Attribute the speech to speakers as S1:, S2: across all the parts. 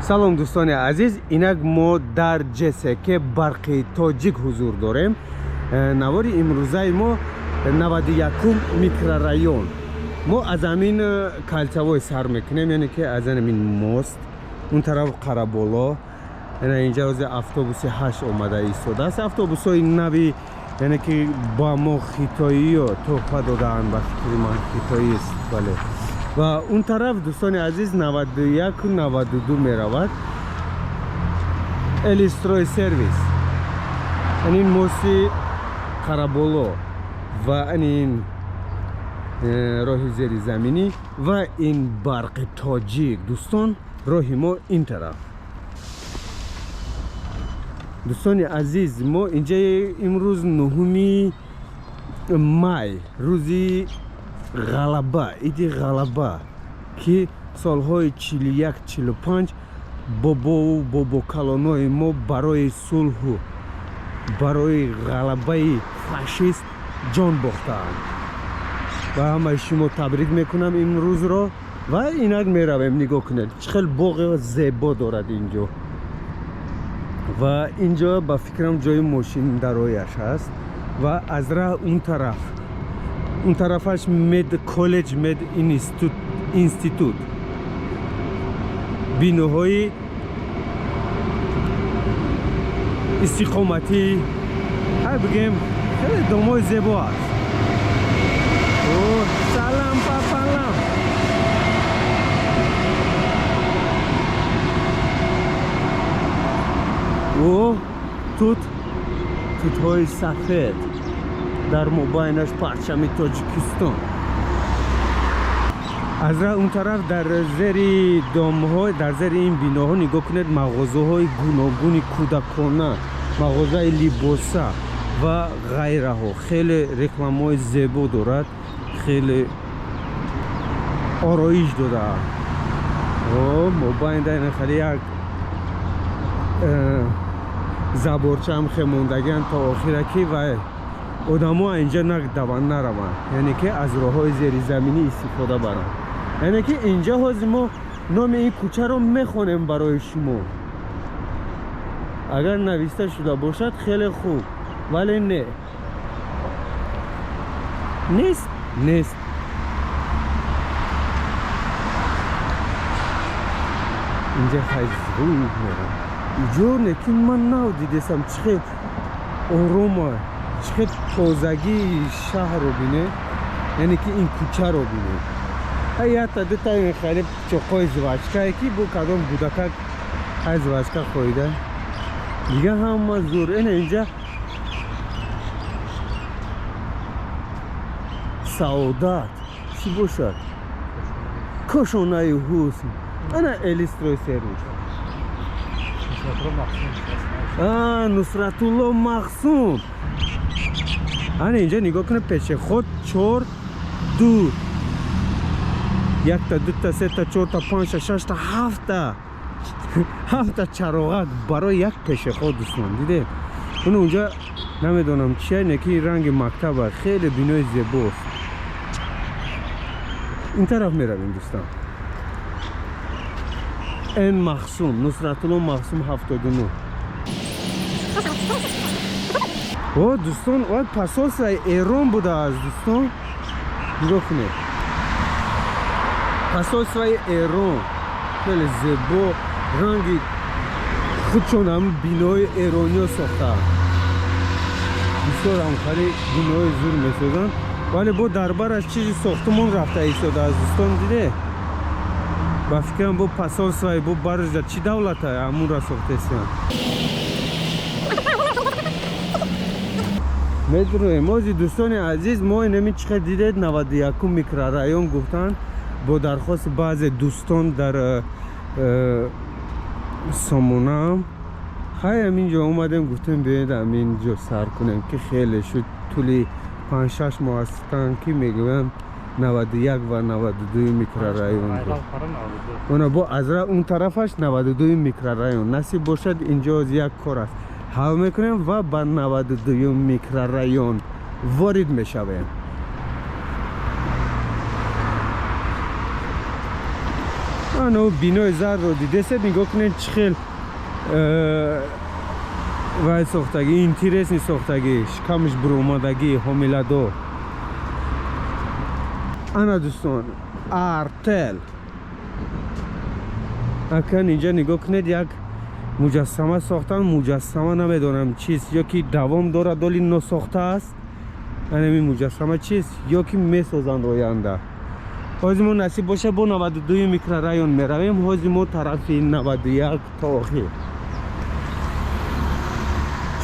S1: салом дӯстони азиз, инак мо дар ҷесеке барқи тоҷик ҳузур дорем. Навори имрӯзаи мо 91 микрорайон. мо аз амин калчавой сар мекунем, яъне ки аз амин мост он тараф қараболо. Инҷа ҳозир автобуси 8 омада истодааст. Автобусҳои нави, яъне ки ба мо хитоиё тӯҳфа додаанд, ба фикри ман хитоист. Бале. Ва он тараф дӯстони азиз 91-92 меравад. Элистрой сервис. Анин мости қараболо ва анин роҳи зеризаминӣ ва ин барқи тоҷик. Дӯстон, роҳи мо ин тараф. дӯстони азиз, мо инҷа имрӯз 9 май, рӯзи ғалаба, иди ғалаба, ки солҳои 41-45 бобокалонои мо барои сулҳу, барои ғалабаи фашист ҷон бохтаанд. Ва ҳамаи шумо табрик мекунам имрӯзро ва инак меравем. Нигоҳ кунед, чӣ хел боғи зебо дорад инҷо. ва инҷо ба фикрам ҷои мошиндарояш ҳаст. ва аз раҳ он тарафаш мед коллеҷ, мед институт, биноҳои истиқоматӣ, ҳай бигем хеле домои зебо аст. Салам папалам. тутҳои сафед дар мобайнаш парчами Тоҷикистон. аз ра он тараф дар зери домҳо, дар зери ин биноҳо нигоҳ кунед, мағозаҳои гуногуни кӯдакона, мағозаи либоса ва ғайраҳо. хеле рекламаҳои зебо дорад, хеле ороиш додааст. мобайн дар хали як заборчаам хемондагиан то охира ки вай одамо инҷа нагдаванд, нараванд, яъне ки аз роҳҳои зеризаминӣ истифода баранд. яъне ки инҷа ҳозир мо номи ин кӯчаро мехонем барои шумо. агар нависта шуда бошад хеле хуб, вале нест. инҷа хайзрук мерам. иҷо неки ман нав дидесам, чӣ хел орома, чӣ хел тозагии шаҳрро бине, яъне ки ин кӯчаро бине. ята дута хеле чоқои звачкае ки бу кадом будакак ҳай звачка хоида. дига ҳама зур. ина инҷа саодат чӣ бошад? кошонаи ҳусн. ана элистрои сервис. Нусратулло Махсум. ана инҷа нигоҳ кунед, пешеход 4 дур. 1 та 2 та 3 та 4 та 5 та 6 та 7 та чароғак барои як пешеход дӯстон. дидед? уну унҷа намедонам чия, неки ранги мактаба, хеле бинои зебост. ин тараф меравем дӯстон. эн Махсум, Нусратулло Махсум 79. дӯстон, посолствои Эрон будааст дӯстон. нигоҳ кунед. посолствои Эрон хеле зебо, ранги худшон ҳам бинои эрониё сохтаанд. бисёр ҳамхари бинои зур месозанд, вале бо дарбараш чизи сохтмон рафта истодааст дӯстон. диде? ба фикрам бо посолствои бо барҷа чӣ давлата ҳамунро сохтесиянд. медуроем ози дӯстони азиз, мо инами чӣ хел дидед 91 микрорайон гуфтанд. бо дархости баъзе дӯстон дар сомонам хай ҳаминҷо омадем, гуфтем биёед ҳаминҷо сар кунем, ки хеле шуд тӯли 5-6 моҳ ҳастанд ки мегӯянд 91 ва 92 микрорайон. она бо аз ра он тарафаш 92 микрорайон. насиб бошад инҷо як кор аст, ҳал мекунем ва ба 92 микрорайон ворид мешавем. آنو بینای زر رو دیده سید نگاه کنید چه خیل وای ساختگی اینترس نی ساختگیش کمش برومادگی حامله‌دار انا دوستان ارتل اکن اینجا نگاه کنید یک مجسمه ساختن مجسمه نمیدونم چیست یا که دوام داره دالی نو ساخته است این مجسمه چیست یا که میسازن روینده حاضی ما نصیب باشه با 92 میکرورایون میرویم حاضی ما طرف 91 تا آخر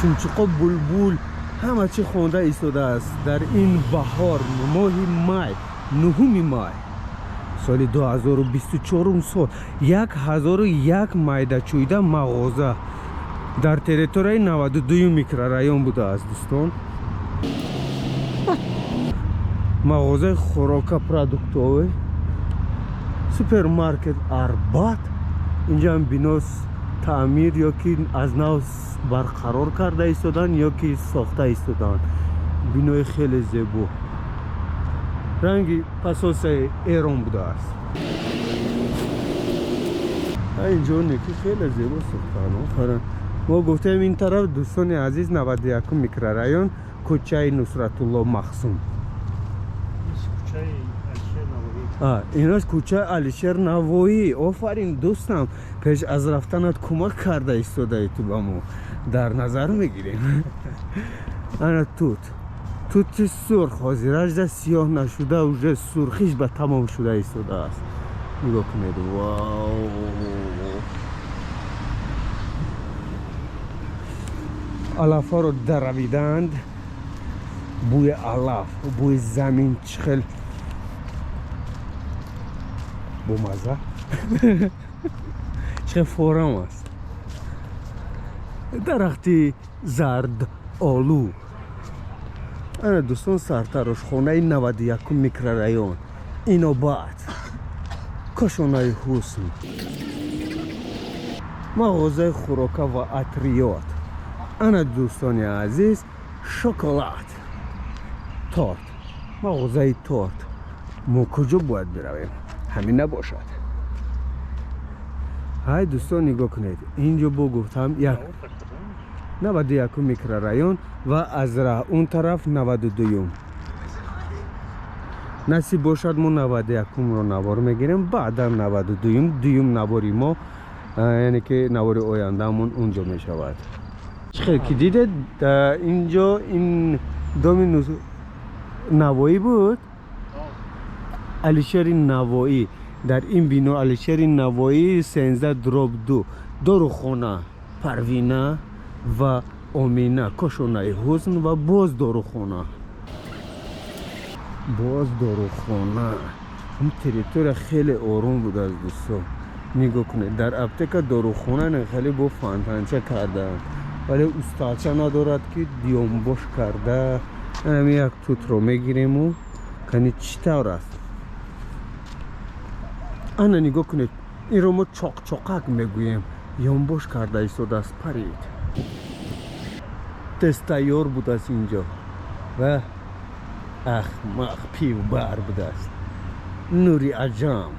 S1: چمچقا بلبل همه چی خونده ایستاده است در این بهار ماه مای 9 مای سال 2024 سال 1001 مایده چویده مغازه در تریتوری 92 میکرورایون بوده است دوستان مغازه خوراک پروداکت‌های سوپرمارکت اربات اینجا هم بیناس تعمیر یا که از نو برقرار کرده ایستادن یا که ساخته ایستادن بینای خیلی زیبا رنگی پساس ایران بوده است اینجا نکی خیلی زیبا ساختن ما گفتیم این طرف دوستان عزیز 91 میکرورایون کوچه نصرت الله مخزوم ایناش کوچه علیشیر نوایی آفرین دوستم پیش از رفتنت کمک کرده ایستاده ای تو بامو در نظر میگیریم انا توت سرخ حاضرش ده سیاه نشده و سرخیش به تمام شده ایستاده است نگاه کنید واو علف ها رو درویدند بوی علف بوی زمین چخل بو مزه چه فورم است درختی زرد آلو انا دوستان سرتراش خونه 91 میکرورایون اینوبات کاشانه حسن مغازه خوراک و عطریات انا دوستان عزیز شکلات تارت مغازه تارت ما کجا باید برویم همین نباشد های دوستان نگاه کنید اینجا با گفتم 91 میکرورایون و از راه اون طرف 92 نصیب باشد ما 91 رو نوار میگیریم بعدا 92 دویم نواری ما یعنی که نوار آیندهمون اونجا میشود چخیل که دیده اینجا این دومی نوایی بود علیشیر نوایی در این بینو علیشیر نوایی 13 دراب 2 داروخانه پروینه و امینه کاشانه حسن و باز داروخانه این تریتور خیلی آروم بود از دوستان نگاه کنید در اپتیکا داروخانه خیلی با فانتانچه کردن ولی استادچه ندارد که دیامباش کرده همین یک توت رو میگیریم و کنید چطور است انا نگاه کنید این رو ما چاق میگوییم یامباش کرده ایستاده است پرید تستایار بود است اینجا و اخمق پیو بر بود است نوری عجام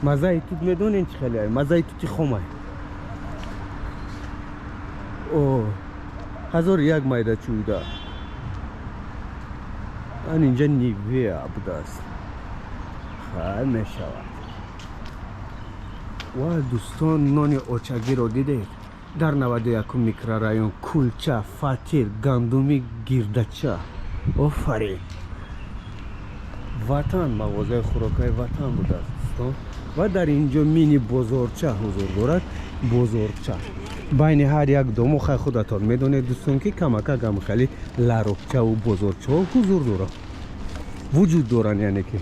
S1: مزه توت میدونین چه خیلی مزه توتی خمه اوه 1001 مایده چویده این اینجا نیوه بود است خیلی میشود و دوستان نان اوچگی رو دیدید در 91 میکرورایون کلچه فطیر گندمی گردچه آفرین وطن مغازه خوراکای وطن بود است و در اینجا مینی بزرگچه حضور دارد بزرگچه بین هر یک دومو خیلی خودتان میدونید دوستان که کمکه گم خیلی لروکچه و بزرگچه ها حضور دارد وجود دارن یعنی که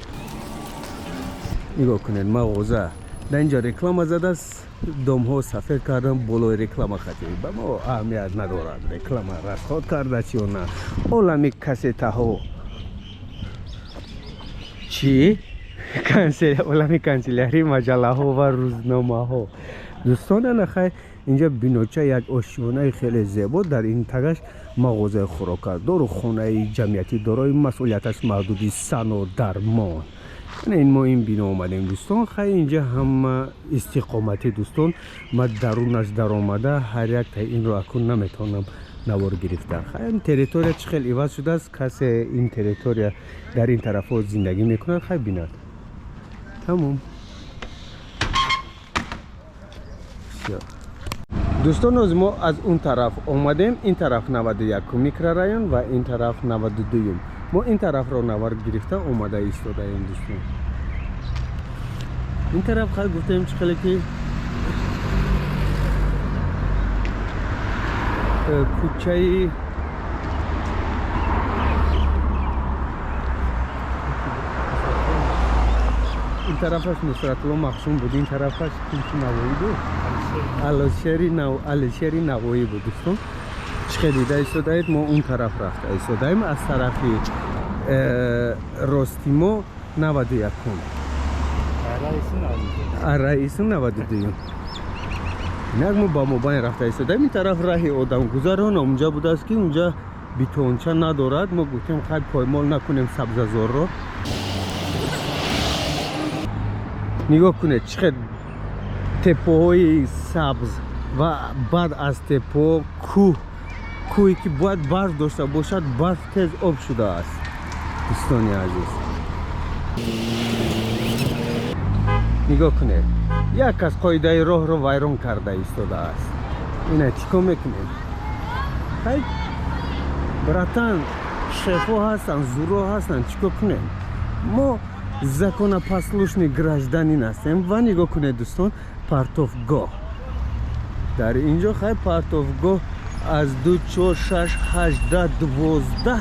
S1: نگاه کنید مغازه در اینجا رکلام زده است دوم ها سفید کردن بلوی رکلام خطیری به ما اهمیت ندارد رکلام رسخات کرده چی و نه عالمی کسیته ها چی؟ عالمی کنسیلری مجله ها و روزنامه ها دوستان نخیر اینجا بینوچه یک آشیانه خیلی زیبا در این تگش مغازه خوراک دارو خانه جمعیتی دارای مسئولیتش محدودی سن و درمان این ما این بینا اومدیم دوستان. خیلی اینجا هم استقامتی دوستان. ما درونش در آمده هر یک تا این رو اکن نمیتونم نوار گرفتن. خیلی تریتوریا چخیل ایواز شده است. کسی این تریتوریا در این طرف ها زندگی میکنه. خیلی بیند تمام. دوستان از ما از اون طرف اومدیم. این طرف 91 میکرورایون و این طرف 92. ما این طرف رو نوار گرفته اومده ایستاده ایم دوستان. این طرف خیلی گفتیم چخیلی که کوچه این طرفش نصرت الله مخشوم بود. این طرفش کلچی نوایی بود. علشری نوایی بود دوستان. چخیلی دیده ایستاده اید. ما اون طرف رفته ایستاده ایم. از طرفی راستی ما 91 رئیسون 92. اینک ما با موبایل رفته ایستاده ایم. این طرف راه آدم گذران اونجا بود است که اونجا بیتونچه ندارد. ما گفتیم خیلی پایمال نکنیم سبززار رو. نگاه کنید چقدر تپه‌های سبز و بعد از تپه کوهی که باید برف داشته باشد برف تیز آب شده است دوستان عزیز. نگاه کنید یک از قاعده راه رو ویران کرده ایستاده است. اینه چیکار میکنید؟ خیلی براتن شفا هستن زورا هستن چیکار کنید؟ ما закона послушный гражданин هستیم. و نگاه کنید دوستان پرتوگاه در اینجا خیلی پرتوگاه از 2 4 6 8 12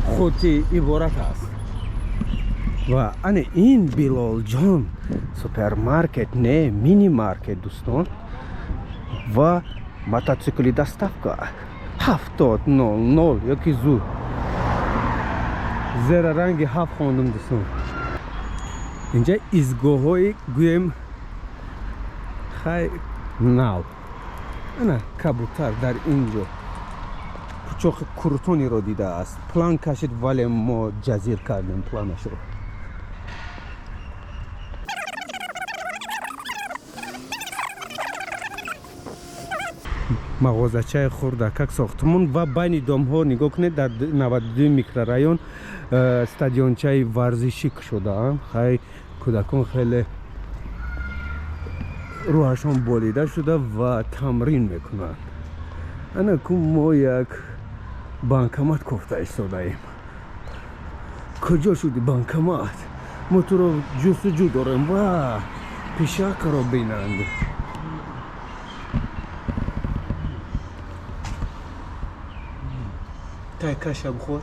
S1: خطی عبارت است. و این بلال جان سوپرمارکت نه مینی مارکت دوستان. و мотоцикли доставка 7000 یکی زور زیر رنگ 7 خوندم دوستان. اینجا ایستگاه های گویم خیلی ناو انا کبوتر در اینجا کوچک کرتونی رو دیده است. پلان کشید ولی ما جزیر کردیم پلانش رو. مغازچه خوردکک ساختمون و بین دام ها نگاه کنید در 92 میکرورایون استادیونچه ورزشی شده. خیلی کودکان خیلی روحشان بالیده شده و تمرین میکنند. انا که ما یک بانکمات گفته ایستاده ایم. کجا شدی بانکمات؟ ما تو رو جستجو داریم و پیشک رو بینند. تای کشم خور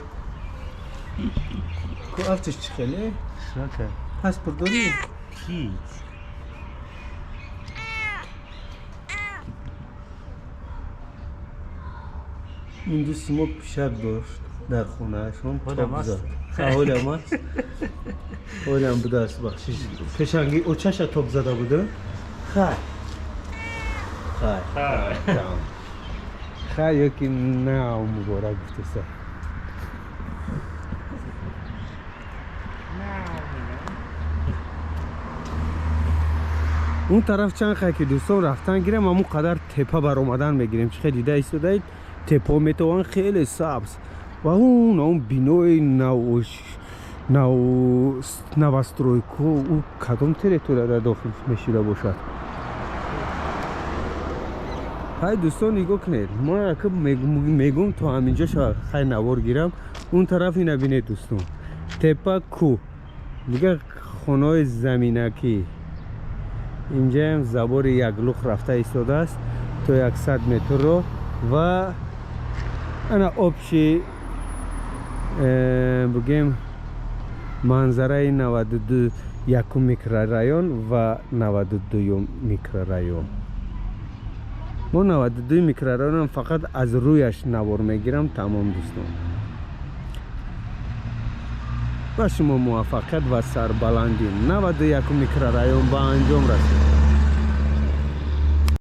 S1: که افتش چی خیلی؟
S2: شکر
S1: پاسپورت داری؟
S2: هیچ
S1: این دوستی ما پیشک داشت در خونه شون
S2: حالم هست
S1: حالم هست حالم بوده است بخشیش پشنگی او چش توب زده بوده؟ خیلی خیلی یکی نه مبارک گفته سر. اون طرف چند خیلی که دوستان رفتن گیرم همون قدر تپه بر اومدن میگیریم. چه خیلی دیده ایستاده تپه میتوان خیلی سبز و اون بینوی نوسترویکو او کدام تریتوریا در داخل میشیده باشد. های دوستان نگاه کنید ما که میگم تو همینجا شاید خیلی نوار گیرم. اون طرف این بینید دوستان تپه کو دیگه خانه زمینکی. اینجا هم زبار یک لخ رفته ایستاده است تو 100 متر رو و انا آبشی بگیم منظره 92 یکم میکرورایون و 92 میکرورایون. ما 92 میکرورایون فقط از رویش نوار میگیرم تمام دوستان. با شما موفقیت و سربلندی 91 میکرورایون با انجام رسید.